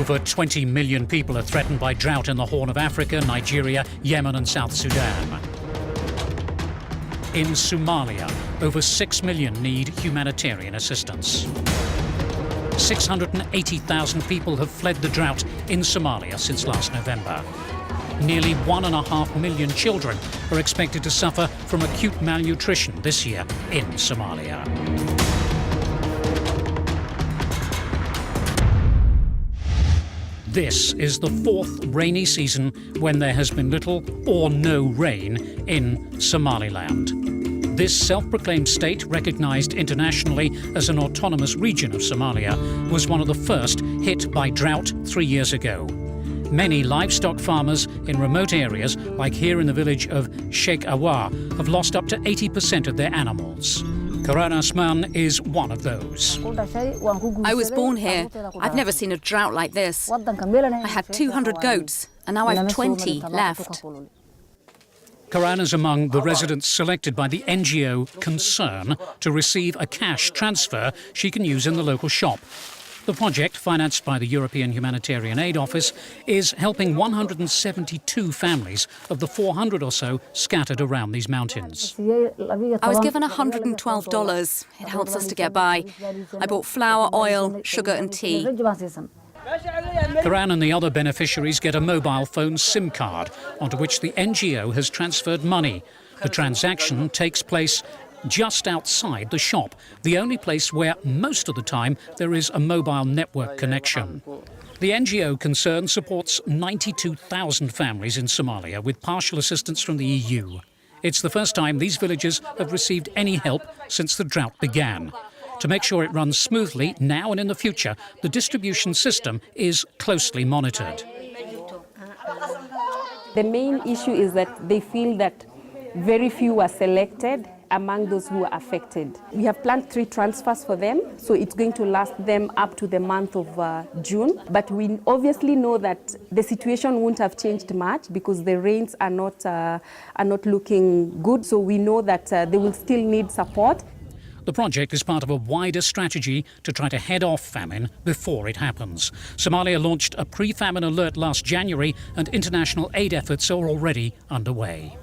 Over 20 million people are threatened by drought in the Horn of Africa, Nigeria, Yemen and South Sudan. In Somalia, over 6 million need humanitarian assistance. 680,000 people have fled the drought in Somalia since last November. Nearly 1.5 million children are expected to suffer from acute malnutrition this year in Somalia. This is the fourth rainy season when there has been little or no rain in Somaliland. This self-proclaimed state, recognised internationally as an autonomous region of Somalia, was one of the first hit by drought 3 years ago. Many livestock farmers in remote areas, like here in the village of Sheikh Awa, have lost up to 80% of their animals. Karan Asman is one of those. I was born here. I've never seen a drought like this. I had 200 goats, and now I've 20 left. Karan is among the residents selected by the NGO Concern to receive a cash transfer she can use in the local shop. The project, financed by the European Humanitarian Aid Office, is helping 172 families of the 400 or so scattered around these mountains. I was given $112. It helps us to get by. I bought flour, oil, sugar and tea. Karan and the other beneficiaries get a mobile phone SIM card onto which the NGO has transferred money. The transaction takes place just outside the shop, the only place where most of the time there is a mobile network connection. The NGO Concern supports 92,000 families in Somalia with partial assistance from the EU. It's the first time these villagers have received any help since the drought began. To make sure it runs smoothly now and in the future, the distribution system is closely monitored. The main issue is that they feel that very few are selected among those who are affected. We have planned 3 transfers for them, so it's going to last them up to the month of June. But we obviously know that the situation won't have changed much because the rains are not looking good. So we know that they will still need support. The project is part of a wider strategy to try to head off famine before it happens. Somalia launched a pre-famine alert last January, and international aid efforts are already underway.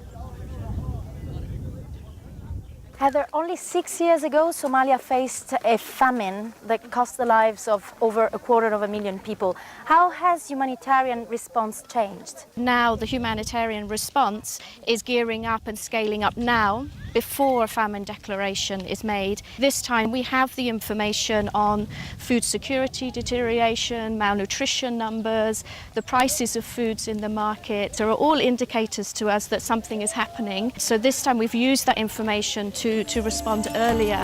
Heather, only 6 years ago, Somalia faced a famine that cost the lives of over 250,000 people. How has humanitarian response changed? Now the humanitarian response is gearing up and scaling up now, before a famine declaration is made. This time we have the information on food security deterioration, malnutrition numbers, the prices of foods in the market. There are all indicators to us that something is happening. So this time we've used that information to respond earlier.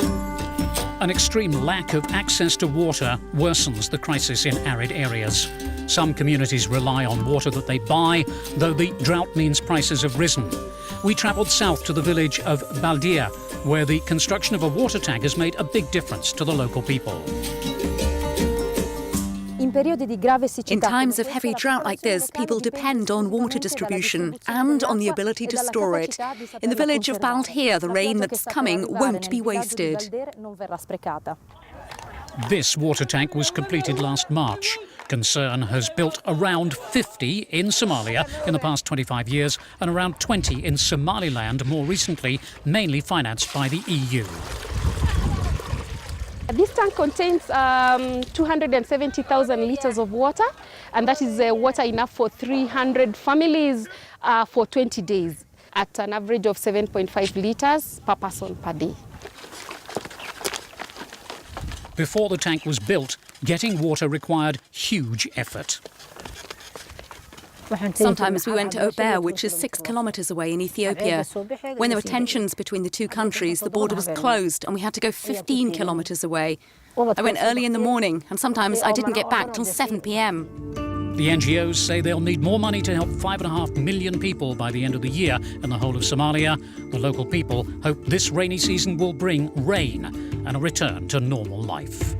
An extreme lack of access to water worsens the crisis in arid areas. Some communities rely on water that they buy, though the drought means prices have risen. We travelled south to the village of Baldia, where the construction of a water tank has made a big difference to the local people. In times of heavy drought like this, people depend on water distribution and on the ability to store it. In the village of Baldia, the rain that's coming won't be wasted. This water tank was completed last March. Concern has built around 50 in Somalia in the past 25 years and around 20 in Somaliland more recently, mainly financed by the EU. This tank contains 270,000 litres of water, and that is water enough for 300 families for 20 days at an average of 7.5 litres per person per day. Before the tank was built, getting water required huge effort. Sometimes we went to Ober, which is 6 kilometres away in Ethiopia. When there were tensions between the two countries, the border was closed and we had to go 15 kilometres away. I went early in the morning and sometimes I didn't get back till 7 p.m. The NGOs say they'll need more money to help 5.5 million people by the end of the year in the whole of Somalia. The local people hope this rainy season will bring rain and a return to normal life.